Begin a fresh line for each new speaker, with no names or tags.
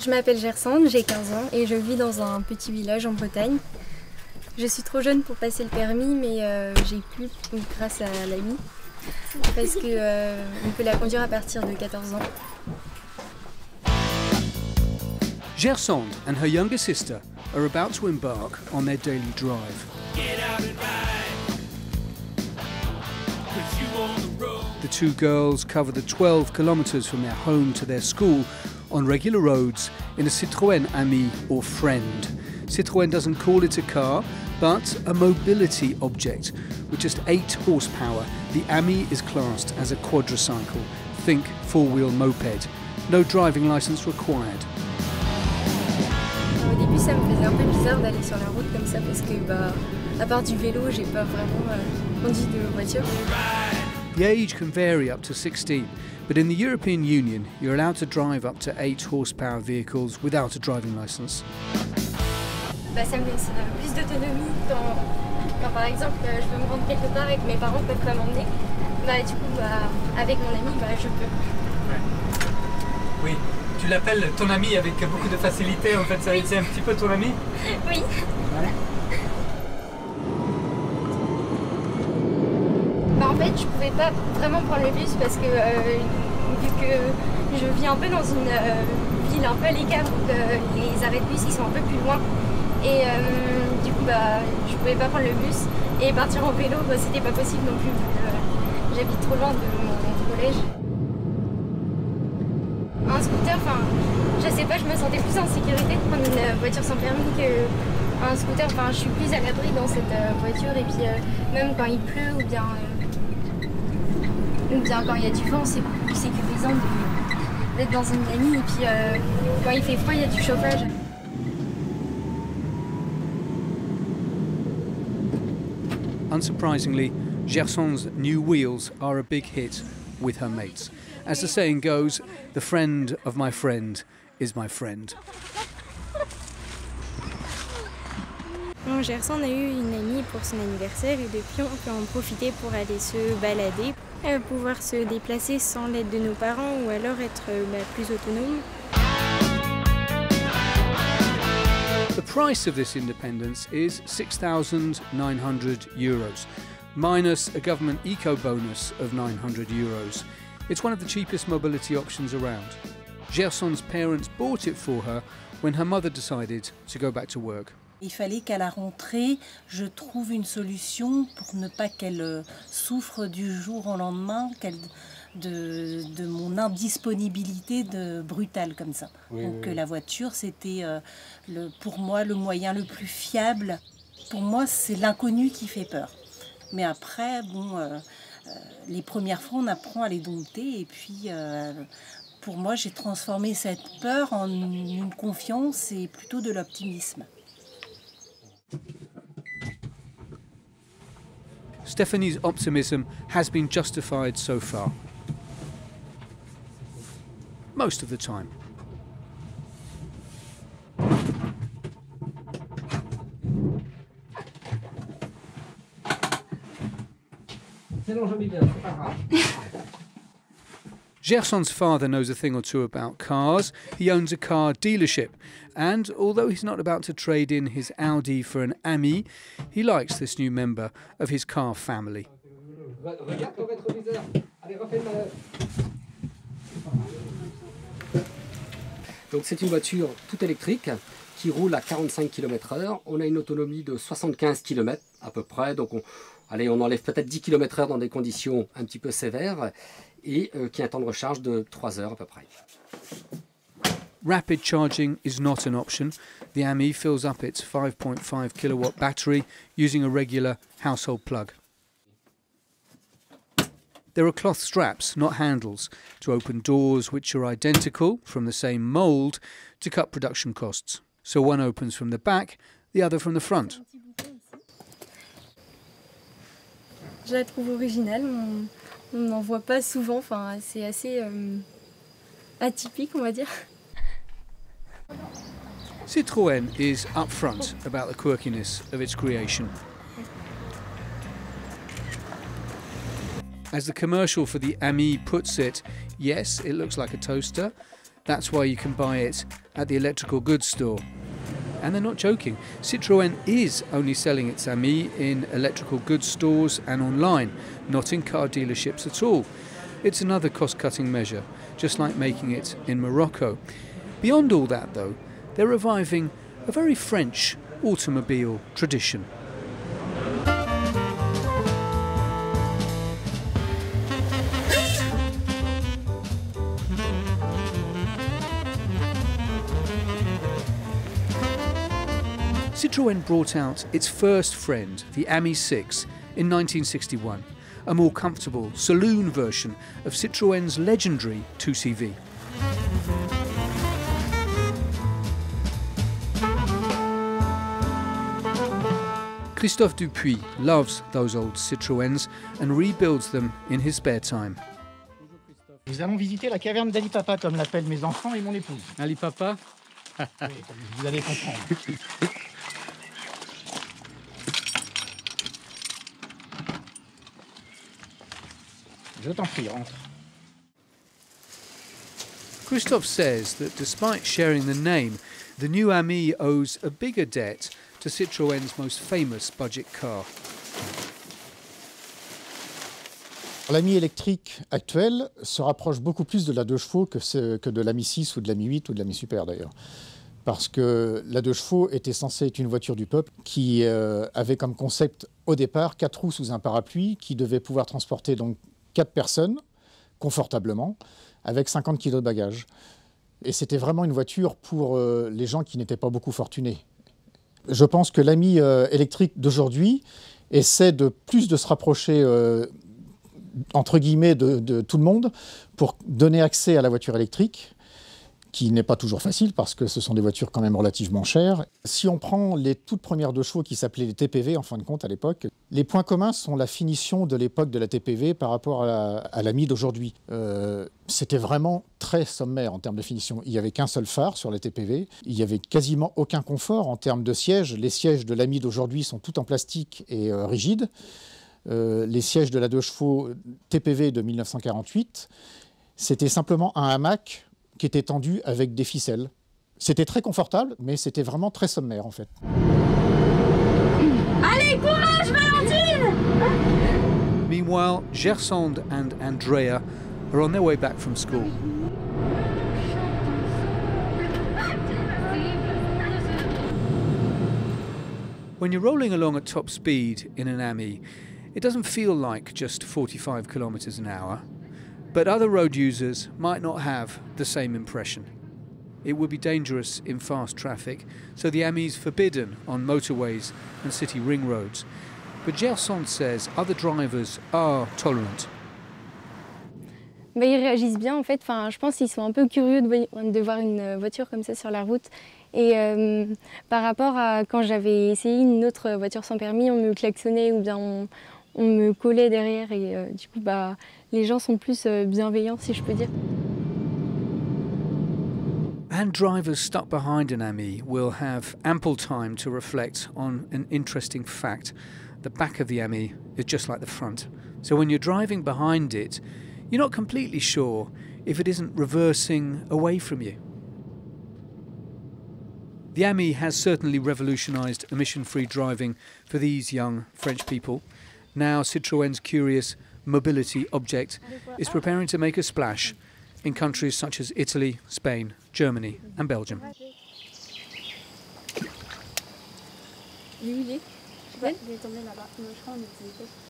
Je m'appelle Gersende, j'ai 15 ans et je vis dans un petit village en Bretagne. Je suis trop jeune pour passer le permis, mais j'ai pu grâce à l'Ami, parce qu'on peut la conduire à partir de 14 ans.
Gersende and her younger sister are about to embark on their daily drive. The two girls cover the 12 kilometres from their home to their school on regular roads in a Citroen Ami or Friend. Citroen doesn't call it a car, but a mobility object. With just 8 horsepower, the Ami is classed as a quadricycle. Think four-wheel moped. No driving licence required.
Au début, ça me faisait un peu bizarre d'aller sur la route comme ça parce que, à part du vélo, j'ai pas vraiment conduit de voiture.
The age can vary up to 16, but in the European Union, you're allowed to drive up to 8 horsepower vehicles without a driving licence.
Ça me laisse plus d'autonomie quand par exemple je veux me rendre quelque part et que mes parents peuvent pas m'emmener. Du coup, avec mon ami, je peux.
Ouais. Oui, tu l'appelles ton ami avec beaucoup de facilité, en fait, c'est un petit peu ton ami?
Oui.
Ouais.
En fait, je pouvais pas vraiment prendre le bus parce que vu que je vis un peu dans une ville un peu à l'écart, donc les arrêts de bus ils sont un peu plus loin. Et du coup, je pouvais pas prendre le bus et partir en vélo, c'était pas possible non plus. J'habite trop loin de mon collège. Un scooter, je sais pas, je me sentais plus en sécurité de prendre une voiture sans permis qu'un scooter. Je suis plus à l'abri dans cette voiture et puis même quand il pleut ou bien quand il y a du vent, c'est plus sécurisant d'être dans une Ami et puis quand il fait froid, il y a du chauffage.
Unsurprisingly, Gersende's new wheels are a big hit with her mates. As the saying goes, the friend of my friend is my friend.
Gersende a eu une amie pour son anniversaire et depuis on peut en profiter pour aller se balader, pouvoir se déplacer sans l'aide de nos parents ou alors être plus autonome.
The price of this independence is €6,900, minus a government eco-bonus of €900. It's one of the cheapest mobility options around. Gersende's parents bought it for her when her mother decided to go back to work.
Il fallait qu'à la rentrée, je trouve une solution pour ne pas qu'elle souffre du jour au lendemain, de mon indisponibilité brutale comme ça.
Oui,
donc
oui.
La voiture, c'était pour moi le moyen le plus fiable. Pour moi, c'est l'inconnu qui fait peur. Mais après, les premières fois, on apprend à les dompter. Et puis, pour moi, j'ai transformé cette peur en une confiance et plutôt de l'optimisme.
Stephanie's optimism has been justified so far. Most of the time. Gersende's father knows a thing or two about cars. He owns a car dealership, and although he's not about to trade in his Audi for an Ami, he likes this new member of his car family.
Donc c'est une voiture toute électrique qui roule à 45 km/h. On a une autonomie de 75 km à peu près. Donc on enlève peut-être 10 km/h dans des conditions un petit peu sévères et qui a un temps de recharge de 3 heures à peu près.
Rapid charging is not an option. The Ami fills up its 5.5 kilowatt battery using a regular household plug. There are cloth straps, not handles, to open doors which are identical from the same mould to cut production costs. So one opens from the back, the other from the front.
Je la trouve originale, on n'en voit pas souvent, c'est assez atypique on va dire.
Citroën is upfront about the quirkiness of its creation. As the commercial for the Ami puts it, yes, it looks like a toaster, That's why you can buy it at the electrical goods store. And they're not joking. Citroën is only selling its Ami in electrical goods stores and online, not in car dealerships at all. It's another cost-cutting measure, just like making it in Morocco. Beyond all that, though, they're reviving a very French automobile tradition. Citroën brought out its first friend, the Ami 6, in 1961, a more comfortable saloon version of Citroën's legendary 2CV. Christophe Dupuis loves those old Citroëns and rebuilds them in his spare time.
Nous allons visiter la caverne d'Ali Papa, comme l'appellent mes enfants et mon épouse.
Ali Papa.
Oui, vous allez comprendre. Je t'en prie, rentre.
Christophe says that despite sharing the name, the new Ami owes a bigger debt to Citroën's most famous budget car.
L'Ami électrique actuelle se rapproche beaucoup plus de la 2 chevaux que de l'Ami 6 ou de l'Ami 8 ou de l'Ami Super d'ailleurs. Parce que la 2 chevaux était censée être une voiture du peuple qui avait comme concept au départ 4 roues sous un parapluie qui devait pouvoir transporter donc 4 personnes confortablement avec 50 kg de bagages. Et c'était vraiment une voiture pour les gens qui n'étaient pas beaucoup fortunés. Je pense que l'Ami électrique d'aujourd'hui essaie de plus de se rapprocher entre guillemets de tout le monde pour donner accès à la voiture électrique, qui n'est pas toujours facile parce que ce sont des voitures quand même relativement chères. Si on prend les toutes premières 2 chevaux qui s'appelaient les TPV en fin de compte à l'époque, les points communs sont la finition de l'époque de la TPV par rapport à l'Ami d'aujourd'hui. C'était vraiment très sommaire en termes de finition. Il n'y avait qu'un seul phare sur la TPV, il n'y avait quasiment aucun confort en termes de sièges. Les sièges de l'Ami d'aujourd'hui sont tout en plastique et rigides. Les sièges de la 2 chevaux TPV de 1948, c'était simplement un hamac qui était tendu avec des ficelles. C'était très confortable, mais c'était vraiment très sommaire en fait.
Allez, courage, Valentine!
Meanwhile, Gersende and Andrea are on their way back from school. When you're rolling along at top speed in an Ami, it doesn't feel like just 45 kilometers an hour. But other road users might not have the same impression. It would be dangerous in fast traffic, so the Ami is forbidden on motorways and city ring roads. But Gersende says other drivers are tolerant.
Bah, ils réagissent bien en fait, je pense qu'ils sont un peu curieux de voir une voiture comme ça sur la route. Et par rapport à quand j'avais essayé une autre voiture sans permis, on me klaxonnait ou bien on me collait derrière et du coup les gens sont plus bienveillants si je peux dire.
And drivers stuck behind an Ami will have ample time to reflect on an interesting fact. The back of the Ami is just like the front. So when you're driving behind it, you're not completely sure if it isn't reversing away from you. The Ami has certainly revolutionised emission-free driving for these young French people. Now Citroën's curious mobility object is preparing to make a splash in countries such as Italy, Spain, Germany and Belgium.